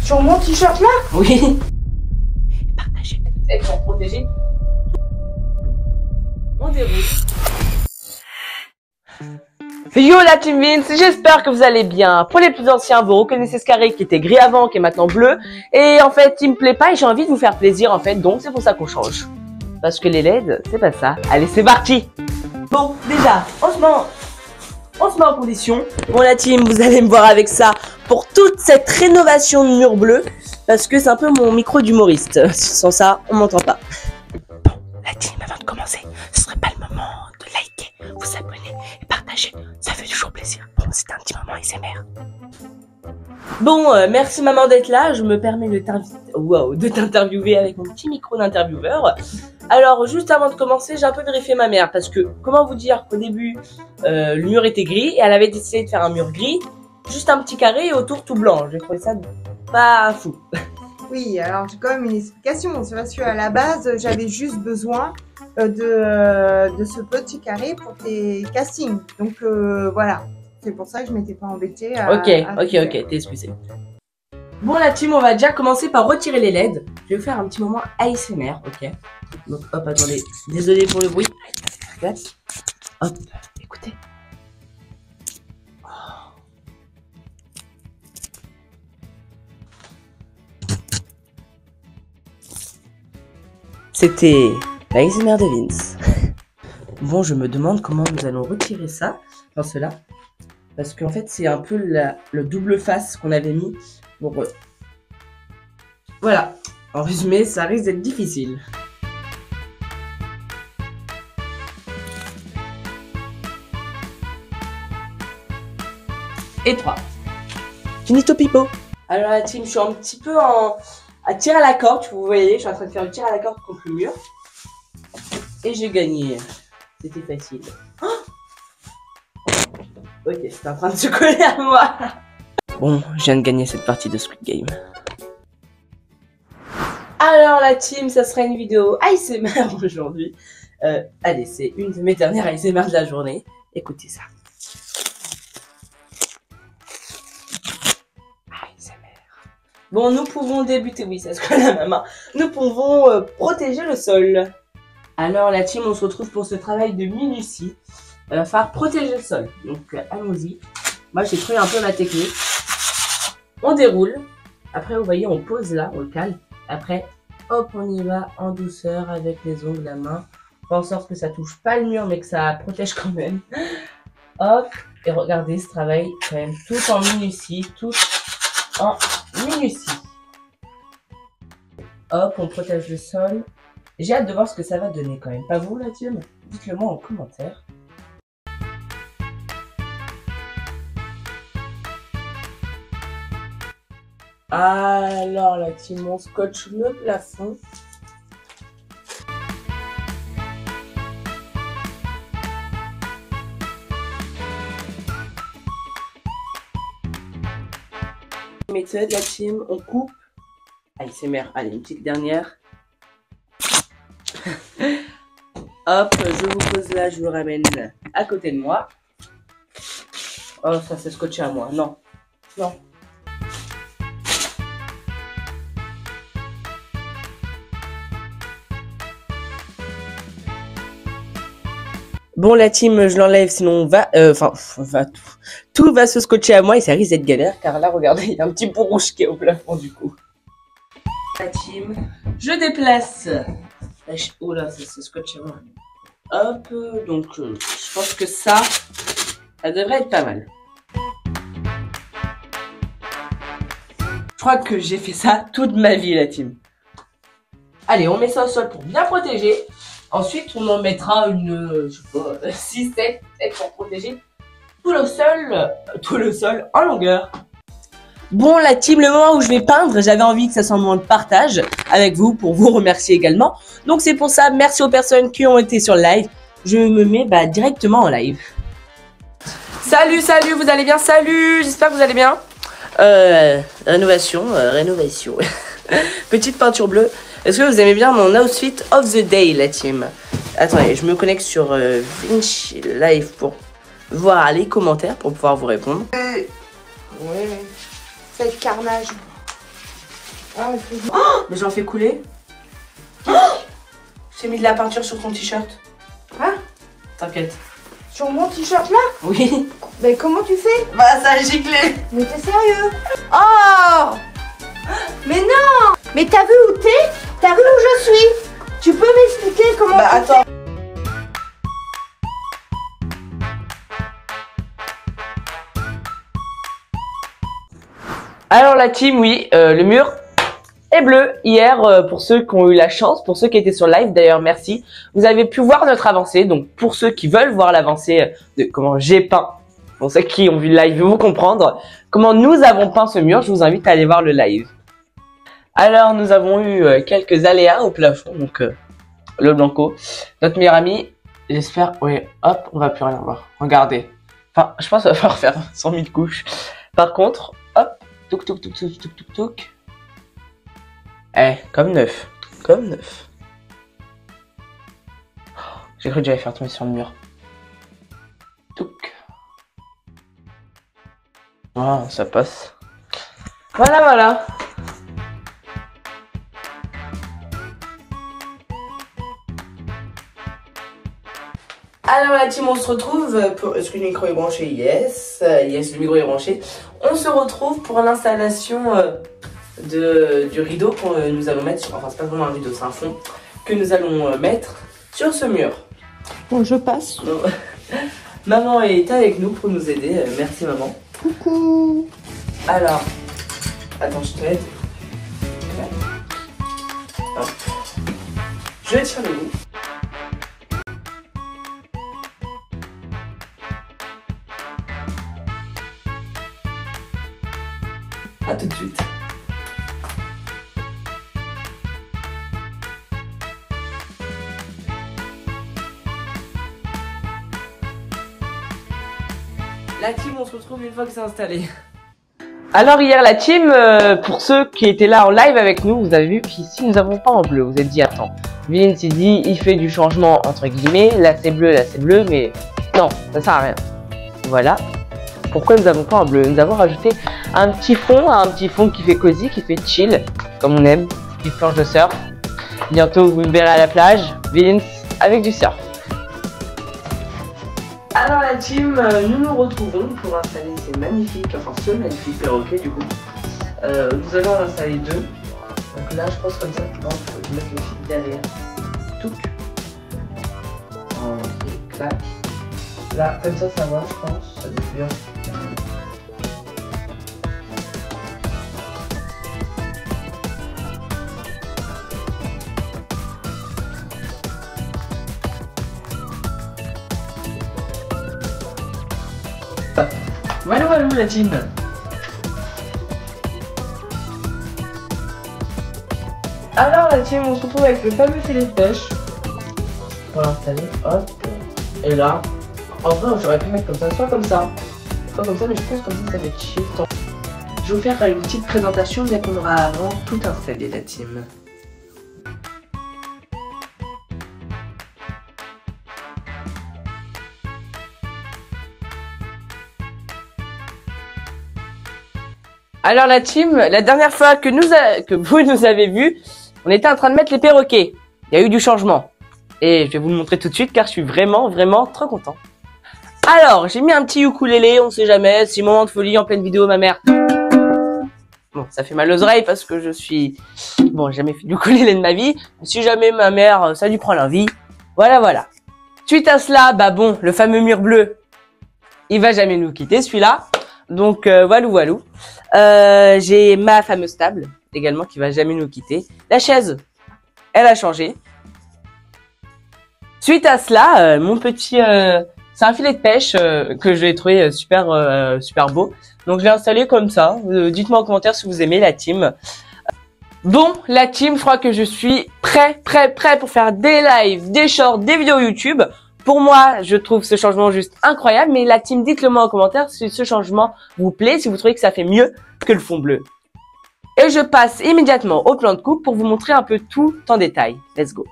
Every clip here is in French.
Sur mon t-shirt là? Oui. Partagez. Être protégé. On déroule. Yo la team Vince, j'espère que vous allez bien. Pour les plus anciens, vous reconnaissez ce carré qui était gris avant, qui est maintenant bleu. Et en fait, il me plaît pas et j'ai envie de vous faire plaisir en fait, donc c'est pour ça qu'on change. Parce que les LED, c'est pas ça. Allez, c'est parti. Bon, déjà, on se met en condition. Bon la team, vous allez me voir avec ça pour toute cette rénovation de mur bleu. Parce que c'est un peu mon micro d'humoriste. Sans ça, on m'entend pas. Bon, la team, avant de commencer, ce serait pas le moment de liker, vous abonner et partager. Ça fait toujours plaisir. Bon, c'était un petit moment ASMR. Bon, merci maman d'être là. Je me permets de t'interviewer avec mon petit micro d'intervieweur. Alors, juste avant de commencer, j'ai un peu vérifié ma mère. Parce que, comment vous dire qu'au début, le mur était gris. Et elle avait décidé de faire un mur gris. Juste un petit carré et autour tout blanc. J'ai trouvé ça pas fou. Oui, alors j'ai quand même une explication. C'est parce qu'à la base, j'avais juste besoin de ce petit carré pour tes castings. Donc voilà, c'est pour ça que je m'étais pas embêtée à... Ok, t'es excusé. Bon la team, on va déjà commencer par retirer les LED. Je vais faire un petit moment ASMR, ok. Donc hop, attendez, désolé pour le bruit. Hop, écoutez. C'était l'ASMR de Vince. Bon, je me demande comment nous allons retirer ça, enfin cela. Parce qu'en fait, c'est un peu le double face qu'on avait mis. Bon, voilà. En résumé, ça risque d'être difficile. Et 3. Finito pipo. Alors la team, je suis un petit peu à tirer à la corde, vous voyez, je suis en train de faire le tir à la corde contre le mur. Et j'ai gagné. C'était facile. Oh, ok, c'est en train de se coller à moi. Bon, je viens de gagner cette partie de Squid Game. Alors la team, ça sera une vidéo ASMR aujourd'hui. Allez, c'est une de mes dernières ASMR de la journée. Écoutez ça. Bon, nous pouvons débuter, oui, ça se colle à ma main. Nous pouvons protéger le sol. Alors la team, on se retrouve pour ce travail de minutie. Il va falloir protéger le sol. Donc allons-y. Moi j'ai trouvé un peu ma technique. On déroule. Après vous voyez, on pose là, on le cale. Après, hop, on y va en douceur avec les ongles à main. Faire en sorte que ça touche pas le mur, mais que ça protège quand même. Hop, et regardez ce travail quand même tout en minutie, tout en minutie. Hop, on protège le sol. J'ai hâte de voir ce que ça va donner quand même. Pas vous la team? Dites-le moi en commentaire. Alors la team, on scotche le plafond. Méthode la team, on coupe. Allez, c'est merde. Allez, une petite dernière. Hop, je vous pose là, je vous ramène à côté de moi. Oh, ça s'est scotché à moi. Non. Non. Bon, la team, je l'enlève, sinon on va... tout va se scotcher à moi et ça risque d'être galère. Car là, regardez, il y a un petit bout rouge qui est au plafond du coup. La team, je déplace... Oh là, ça se scotche à moi. Hop, donc je pense que ça devrait être pas mal. Je crois que j'ai fait ça toute ma vie, la team. Allez, on met ça au sol pour bien protéger. Ensuite, on en mettra une, je sais pas, 6, 7 pour protéger tout le sol en longueur. Bon la team, le moment où je vais peindre, j'avais envie que ça soit un moment de partage avec vous pour vous remercier également. Donc c'est pour ça, merci aux personnes qui ont été sur le live. Je me mets directement en live. Salut, vous allez bien? Salut, j'espère que vous allez bien. Rénovation. Petite peinture bleue. Est-ce que vous aimez bien mon outfit of the day, la team? Attendez, je me connecte sur Vinci Live pour voir les commentaires pour pouvoir vous répondre. Oui. Ça va être carnage. Ah, oh, mais j'en fais couler. Oh, j'ai mis de la peinture sur ton t-shirt. Hein? T'inquiète. Sur mon t-shirt là? Oui. Mais comment tu fais? Bah ça a giclé. Mais t'es sérieux? Oh! Mais non! Mais t'as vu où t'es? T'as vu où je suis? Tu peux m'expliquer comment bah, attends. Alors la team, oui, le mur est bleu. Hier, pour ceux qui ont eu la chance, pour ceux qui étaient sur live, d'ailleurs merci, vous avez pu voir notre avancée. Donc pour ceux qui veulent voir l'avancée de comment j'ai peint, pour ceux qui ont vu le live vont comprendre comment nous avons peint ce mur, je vous invite à aller voir le live. Alors nous avons eu quelques aléas au plafond, donc le blanco, notre meilleur ami, j'espère, oui, hop, on va plus rien voir, regardez. Enfin, je pense qu'il va falloir faire 100 000 couches. Par contre, hop, touk touk touk touk touk touk touk. Eh, comme neuf, comme neuf. Oh, j'ai cru que j'allais faire tomber sur le mur. Touk. Ah, ça passe. Voilà, voilà. Alors la team, on se retrouve pour... Est-ce que le micro est branché? Yes. Yes, le micro est branché. On se retrouve pour l'installation du rideau que nous allons mettre sur... Enfin, c'est pas vraiment un rideau, c'est un fond que nous allons mettre sur ce mur. Bon, je passe. Maman est avec nous pour nous aider. Merci maman. Coucou. Alors, attends, je t'aide. Je tire le bout. A tout de suite. La team, on se retrouve une fois que c'est installé. Alors hier la team, pour ceux qui étaient là en live avec nous, vous avez vu qu'ici nous n'avons pas en bleu. Vous êtes dit attends, Vince il dit il fait du changement entre guillemets, là c'est bleu, mais non, ça sert à rien. Voilà. Pourquoi nous n'avons pas en bleu? Nous avons rajouté un petit fond qui fait cosy, qui fait chill, comme on aime, petite planche de surf. Bientôt vous me verrez à la plage, Vince avec du surf. Alors la team, nous nous retrouvons pour installer ces magnifiques, enfin ce magnifique perroquet du coup. Nous allons en installer deux. Donc là je pense comme ça, je vais mettre le fil derrière. Touc. Ok, clac. Là, comme ça va, je pense, ça doit bien. Voilà, voilà la team. Alors la team, on se retrouve avec le fameux filet de pêche. Pour l'installer, hop. Et là, en vrai j'aurais pu mettre comme ça, soit comme ça, mais je pense comme ça va être chier. Je vais vous faire une petite présentation dès qu'on aura avant tout installé la team. Alors la team, la dernière fois que vous nous avez vu, on était en train de mettre les perroquets. Il y a eu du changement. Et je vais vous le montrer tout de suite car je suis vraiment trop content. Alors, j'ai mis un petit ukulélé, on sait jamais, c'est moment de folie en pleine vidéo, ma mère. Bon, ça fait mal aux oreilles parce que je suis... Bon, j'ai jamais fait du ukulélé de ma vie. Si jamais ma mère, ça lui prend l'envie. Voilà. Suite à cela, bah bon, le fameux mur bleu, il va jamais nous quitter celui-là. Donc, voilà. J'ai ma fameuse table également qui va jamais nous quitter. La chaise, elle a changé. Suite à cela, mon petit... c'est un filet de pêche que je l'ai trouvé super beau. Donc je l'ai installé comme ça. Dites-moi en commentaire si vous aimez la team. Bon, la team, je crois que je suis prêt pour faire des lives, des shorts, des vidéos YouTube. Pour moi, je trouve ce changement juste incroyable. Mais la team, dites-le moi en commentaire si ce changement vous plaît, si vous trouvez que ça fait mieux que le fond bleu. Et je passe immédiatement au plan de coupe pour vous montrer un peu tout en détail. Let's go.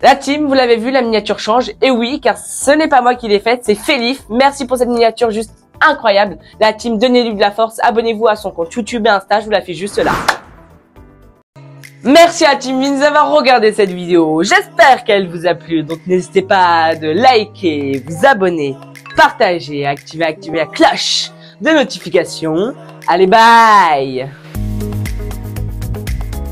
La team, vous l'avez vu, la miniature change. Et oui, car ce n'est pas moi qui l'ai faite, c'est Félif. Merci pour cette miniature juste incroyable. La team, donnez-lui de la force. Abonnez-vous à son compte YouTube et Insta, je vous l'affiche juste là. Merci à la team Vince d'avoir regardé cette vidéo. J'espère qu'elle vous a plu. Donc n'hésitez pas de liker, vous abonner, partager, activer la cloche de notification. Allez, bye!